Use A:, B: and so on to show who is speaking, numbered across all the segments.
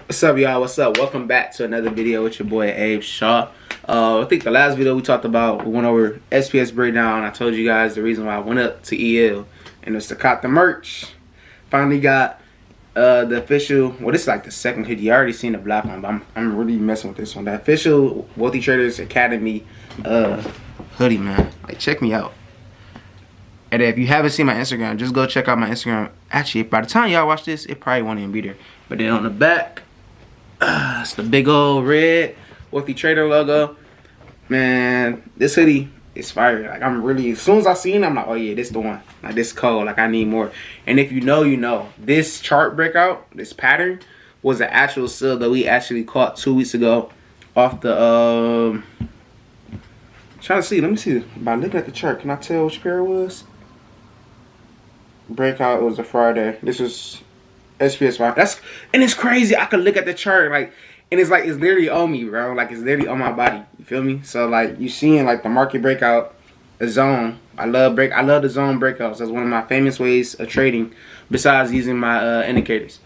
A: What's up, y'all? What's up? Welcome back to another video with your boy Abe Shaw. I think the last video we talked about, we went over SPS breakdown. I told you guys the reason why I went up to EL, and it's to cop the merch. Finally got the official. Well, this is like the second hoodie. You already seen the black one, but I'm really messing with this one. The official Wealthy Traders Academy hoodie, man. Like, check me out. And if you haven't seen my Instagram, just go check out my Instagram. Actually, by the time y'all watch this, it probably won't even be there. But then on the back, it's the big old red Wealthy Trader logo. Man, this hoodie is fire. Like, I'm really, as soon as I seen it, I'm like, oh yeah, this the one. Like, this cold. Like, I need more. And if you know, you know. This chart breakout, this pattern, was an actual sale that we actually caught 2 weeks ago off the trying to see. Let me see. By looking at the chart, can I tell which pair it was? Breakout, it was a Friday. This was SPS 5. And it's crazy. I could look at the chart, like, and it's like, it's literally on me, bro. Like, it's literally on my body. You feel me? So, like, you seeing like the market breakout, the zone. I love the zone breakouts. That's one of my famous ways of trading, besides using my indicators.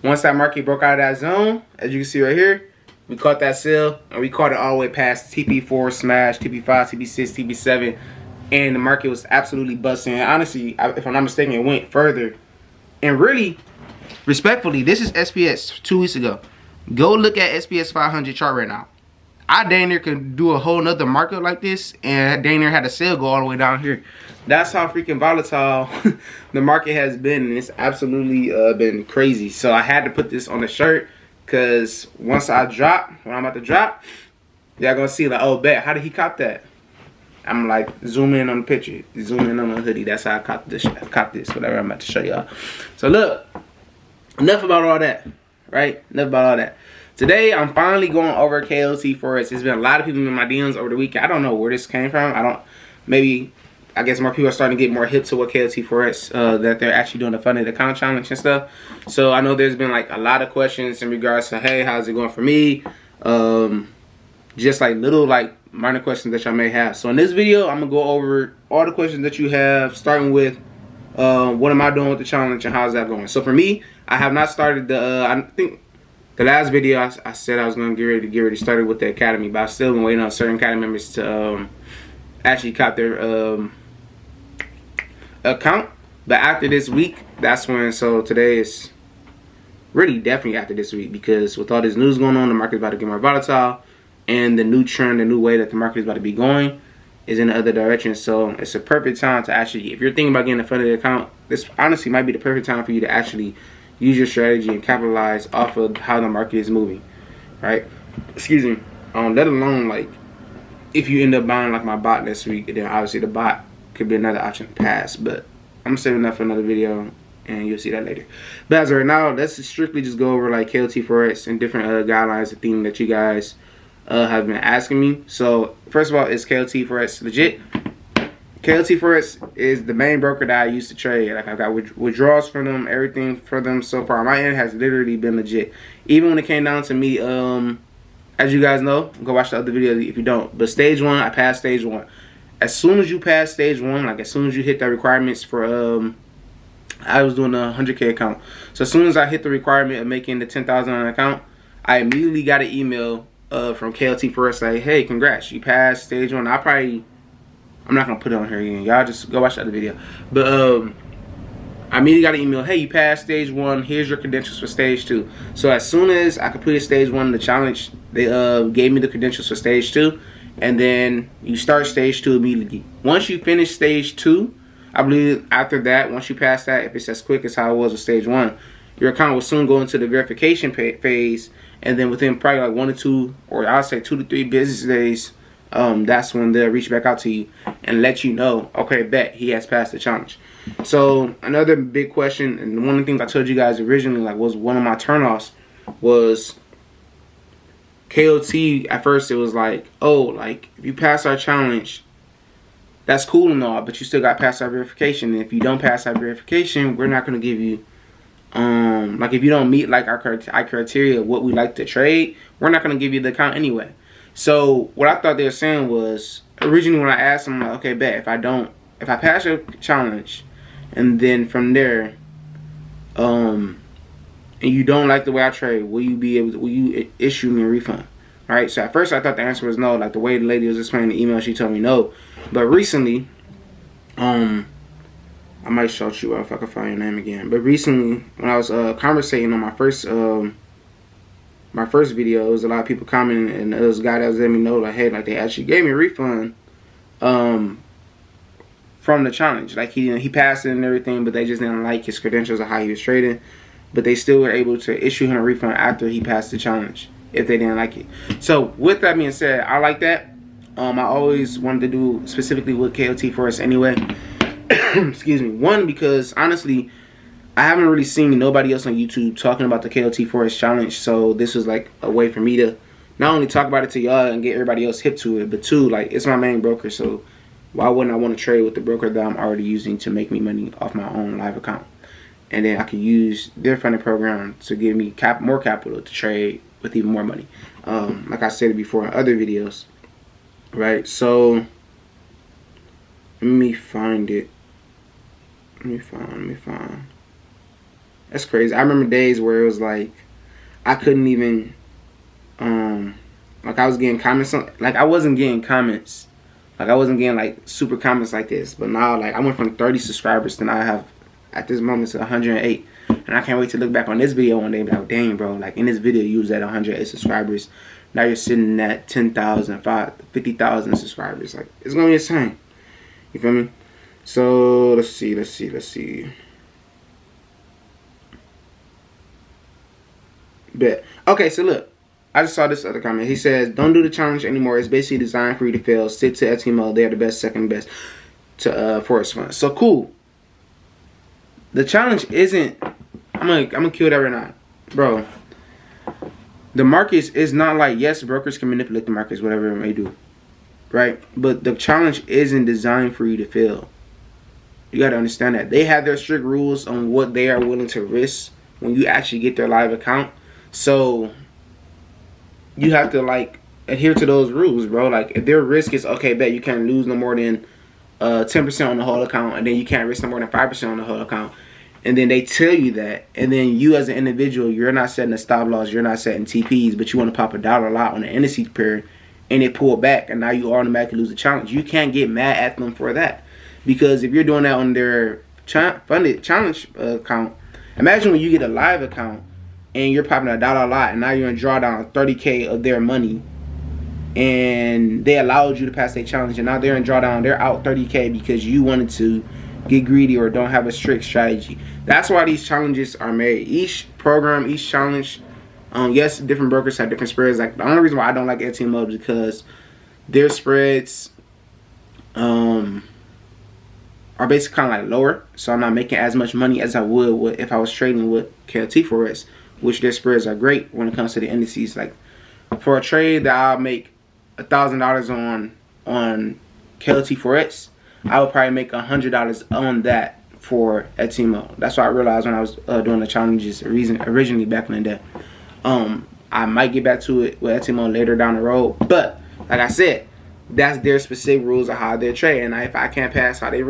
A: Once that market broke out of that zone, as you can see right here, we caught that sale, and we caught it all the way past TP4 smash, TP5, TP6, TP7. And the market was absolutely busting. And honestly, if I'm not mistaken, it went further. And really, respectfully, this is SPS 2 weeks ago. Go look at SPS 500 chart right now. I dang near could do a whole nother market like this, and dang near had a sale go all the way down here. That's how freaking volatile the market has been, and it's absolutely been crazy. So I had to put this on the shirt, because once I drop, when I'm about to drop, y'all gonna see like, oh, bet, how did he cop that? I'm like, zoom in on the picture, zoom in on the hoodie. That's how I cop this, whatever I'm about to show y'all. So look, enough about all that, right? Enough about all that. Today, I'm finally going over KOT4X. There's been a lot of people in my DMs over the weekend. I don't know where this came from. I guess more people are starting to get more hip to what KOT4X, that they're actually doing the funded account challenge and stuff. So I know there's been like a lot of questions in regards to, hey, how's it going for me? Just like little like minor questions that y'all may have. So in this video, I'm gonna go over all the questions that you have, starting with what am I doing with the challenge and how's that going. So for me, I have not started the I think the last video I said I was gonna get ready to start with the academy, but I've still been waiting on certain academy members to actually cop their account. But after this week, that's when, so today is really definitely after this week, because with all this news going on, the market's about to get more volatile. And the new trend, the new way that the market is about to be going is in the other direction. So it's a perfect time to actually, if you're thinking about getting a funded account, this honestly might be the perfect time for you to actually use your strategy and capitalize off of how the market is moving, right? Excuse me. Let alone, like, if you end up buying like my bot this week, then obviously the bot could be another option to pass. But I'm saving that for another video, and you'll see that later. But as of right now, let's strictly just go over like KOT4X and different guidelines, the theme that you guys have been asking me. So first of all, is KOT4X legit? KOT4X is the main broker that I used to trade. Like, I've got withdrawals from them, everything for them so far. My end has literally been legit. Even when it came down to me, as you guys know, go watch the other video if you don't. But stage 1, I passed stage 1. As soon as you pass stage 1, like as soon as you hit the requirements for I was doing a 100K account. So as soon as I hit the requirement of making the 10,000 on an account, I immediately got an email from KOT4X like, hey, congrats, you passed stage 1. I'm not gonna put it on here again. Y'all just go watch the other video. But I immediately got an email, hey, you passed stage 1. Here's your credentials for stage 2. So as soon as I completed stage 1 of the challenge, they gave me the credentials for stage 2, and then you start stage 2 immediately. Once you finish stage 2, I believe after that, once you pass that, if it's as quick as how it was with stage 1, your account will soon go into the verification phase, and then within probably like 1 to 2, or I'll say 2 to 3 business days, that's when they'll reach back out to you and let you know, okay, bet he has passed the challenge. So another big question, and one of the things I told you guys originally, like, was one of my turnoffs was KOT. At first it was like, oh, like, if you pass our challenge, that's cool and all, but you still got to pass our verification. And if you don't pass our verification, we're not going to give you like, if you don't meet like our criteria of what we like to trade, we're not going to give you the account anyway. So what I thought they were saying was, originally when I asked them, like, okay, bet, if I pass your challenge, and then from there and you don't like the way I trade, will you issue me a refund? Right? So at first I thought the answer was no. Like the way the lady was explaining the email, she told me no. But recently, I might shout you out if I can find your name again. But recently, when I was conversating on my first video, there was a lot of people commenting, and there was a guy that was letting me know, like, hey, like they actually gave me a refund from the challenge. Like he passed it and everything, but they just didn't like his credentials or how he was trading. But they still were able to issue him a refund after he passed the challenge if they didn't like it. So with that being said, I like that. I always wanted to do specifically with KOT4X anyway. Excuse me. One, because honestly, I haven't really seen nobody else on YouTube talking about the KOT4X challenge. So this was like a way for me to not only talk about it to y'all and get everybody else hip to it, but two, like it's my main broker. So why wouldn't I want to trade with the broker that I'm already using to make me money off my own live account? And then I can use their funding program to give me more capital to trade with even more money. Like I said before in other videos. Right, so let me find it. Let me find. That's crazy. I remember days where it was like I couldn't even like I was getting comments on, like I wasn't getting comments. Like I wasn't getting like super comments like this. But now like I went from 30 subscribers to now I have at this moment to 108. And I can't wait to look back on this video one day and be like, dang bro, like in this video you was at 108 subscribers. Now you're sitting at 10,000, 50,000 subscribers. Like, it's going to be insane. You feel me? So, let's see. Bet. Okay, so look. I just saw this other comment. He says, don't do the challenge anymore. It's basically designed for you to fail. Stick to FTMO. They're the best, second best to Forex funds. So, cool. The challenge isn't... I'm gonna kill that right now. Bro. The markets is not like, yes, brokers can manipulate the markets, whatever it may do, right? But the challenge isn't designed for you to fail. You got to understand that. They have their strict rules on what they are willing to risk when you actually get their live account. So you have to, like, adhere to those rules, bro. Like, if their risk is, okay, bet you can't lose no more than 10% on the whole account, and then you can't risk no more than 5% on the whole account. And then they tell you that, and then you as an individual, you're not setting a stop loss, you're not setting TPs, but you want to pop a dollar lot on the indices pair, and it pull back, and now you automatically lose the challenge. You can't get mad at them for that, because if you're doing that on their funded challenge account, imagine when you get a live account, and you're popping a dollar lot, and now you're in drawdown 30K of their money, and they allowed you to pass their challenge, and now they're in drawdown, they're out 30K because you wanted to get greedy or don't have a strict strategy. That's why these challenges are made. Each program, each challenge, yes, different brokers have different spreads. Like the only reason why I don't like FTMO is because their spreads are basically kind of like lower, so I'm not making as much money as I would if I was trading with KOT4X, which their spreads are great when it comes to the indices. Like for a trade that I'll make $1,000 on KOT4X, I would probably make $100 on that for FTMO. That's what I realized when I was doing the challenges originally back in the day. I might get back to it with FTMO later down the road, but like I said, that's their specific rules of how they trade. And if I can't pass how they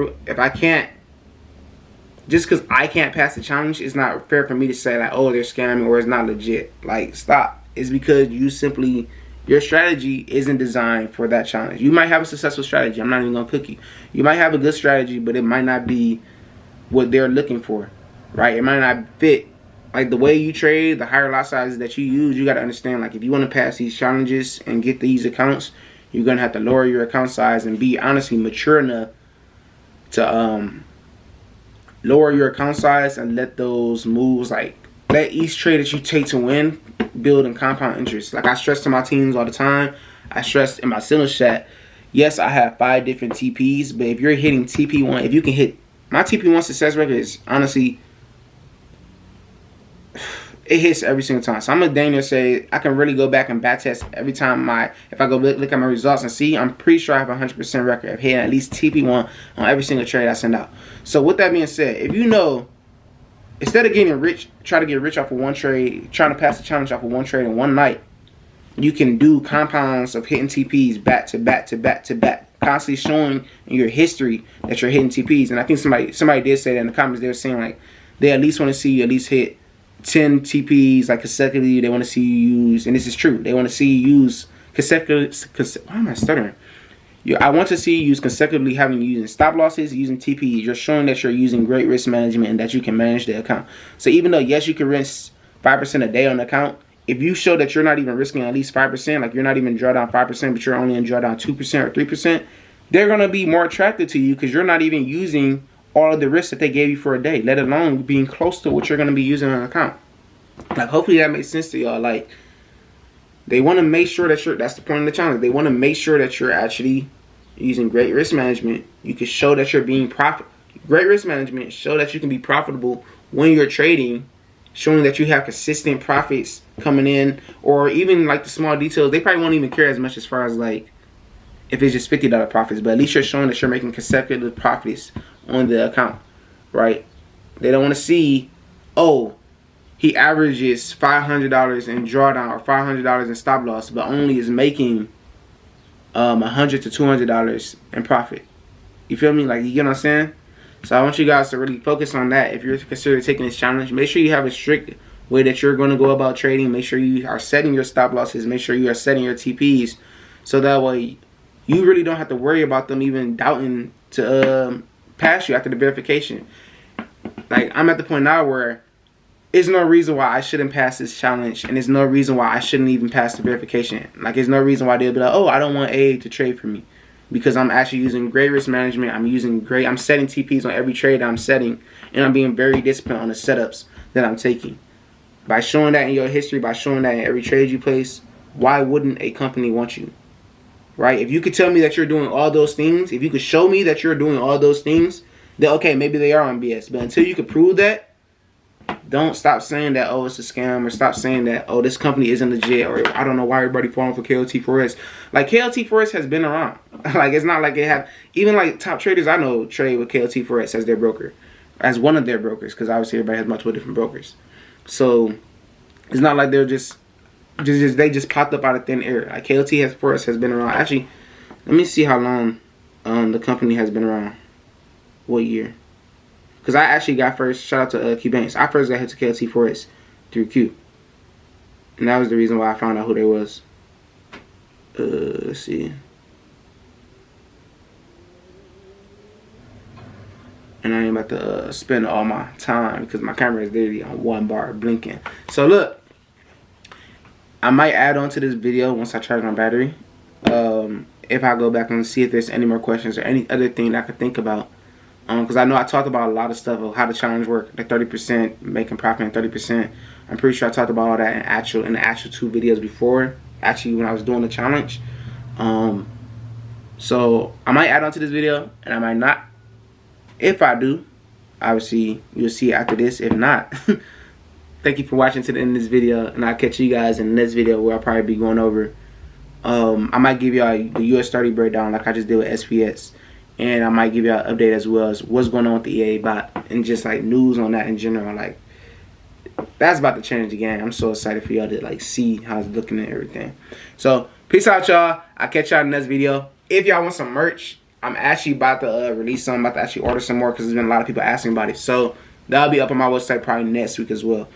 A: just because I can't pass the challenge, it's not fair for me to say like, oh, they're scamming or it's not legit. Like, stop. It's because your strategy isn't designed for that challenge. You might have a successful strategy. I'm not even going to cook you. You might have a good strategy, but it might not be what they're looking for, right? It might not fit. Like the way you trade, the higher lot sizes that you use, you got to understand, like if you want to pass these challenges and get these accounts, you're going to have to lower your account size and be honestly mature enough to lower your account size and let those moves, like let each trade that you take to win build and compound interest. Like I stress to my teams all the time. I stress in my sales chat, yes, I have 5 different TPs, but if you're hitting TP1, if you can hit my TP1 success record is honestly, it hits every single time. So I'm gonna dang near say I can really go back and back test every time if I go look at my results and see, I'm pretty sure I have a 100% record of hitting at least TP1 on every single trade I send out. So with that being said, if you know, instead of getting rich, try to get rich off of one trade, trying to pass the challenge off of one trade in one night, you can do compounds of hitting TPs back to back to back to back, constantly showing in your history that you're hitting TPs. And I think somebody did say that in the comments. They were saying like they at least want to see you at least hit 10 TPs like consecutively. They want to see you use, and this is true, they want to see you use why am I stuttering? I want to see you use consecutively, having you using stop losses, using TPs. You're showing that you're using great risk management and that you can manage the account. So even though, yes, you can risk 5% a day on the account, if you show that you're not even risking at least 5%, like you're not even drawdown 5%, but you're only in drawdown 2% or 3%, they're going to be more attracted to you because you're not even using all of the risks that they gave you for a day, let alone being close to what you're going to be using on an account. Like, hopefully that makes sense to y'all. Like, they want to make sure that that's the point of the challenge. They want to make sure that you're actually using great risk management. You can show that you're being great risk management, show that you can be profitable when you're trading, showing that you have consistent profits coming in, or even like the small details. They probably won't even care as much as far as like if it's just $50 profits, but at least you're showing that you're making consecutive profits on the account, right? They don't want to see, oh, he averages $500 in drawdown or $500 in stop loss, but only is making $100 to $200 in profit. You feel me? Like, you get what I'm saying? So I want you guys to really focus on that. If you're considering taking this challenge, make sure you have a strict way that you're going to go about trading. Make sure you are setting your stop losses. Make sure you are setting your TPs, so that way you really don't have to worry about them even doubting to pass you after the verification. Like, I'm at the point now where there's no reason why I shouldn't pass this challenge, and there's no reason why I shouldn't even pass the verification. Like, there's no reason why they'll be like, oh, I don't want A to trade for me, because I'm actually using great risk management. I'm setting TPs on every trade I'm setting, and I'm being very disciplined on the setups that I'm taking. By showing that in your history, by showing that in every trade you place, why wouldn't a company want you? Right? If you could tell me that you're doing all those things, if you could show me that you're doing all those things, then okay, maybe they are on BS. But until you can prove that, don't stop saying that, oh, it's a scam, or stop saying that, oh, this company isn't legit, or I don't know why everybody falling for KOT4X. Like, KOT4X has been around. Like, it's not like they have, even like top traders I know trade with KOT4X as their broker, as one of their brokers, because obviously everybody has multiple different brokers. So it's not like they're they just popped up out of thin air. Like, KOT4X has been around. Actually, let me see how long the company has been around. What year? Because I actually got first, shout out to Q Banks. I first got hit to KOT4X through Q. And that was the reason why I found out who they was. Let's see. And I ain't about to spend all my time because my camera is literally on one bar blinking. So look, I might add on to this video once I charge my battery. If I go back and see if there's any more questions or any other thing that I could think about. Because I know I talked about a lot of stuff of how the challenge worked, the 30%, making profit in 30%. I'm pretty sure I talked about all that in the actual 2 videos before, actually when I was doing the challenge. So I might add on to this video, and I might not. If I do, obviously you'll see it after this. If not, thank you for watching to the end of this video, and I'll catch you guys in the next video where I'll probably be going over. I might give y'all the US 30 breakdown like I just did with SPS. And I might give you an update as well as what's going on with the EA bot and just like news on that in general. Like, that's about to change the game. I'm so excited for y'all to like see how it's looking and everything. So peace out, y'all. I'll catch y'all in the next video. If y'all want some merch, I'm actually about to release some. I'm about to actually order some more because there's been a lot of people asking about it. So that'll be up on my website probably next week as well.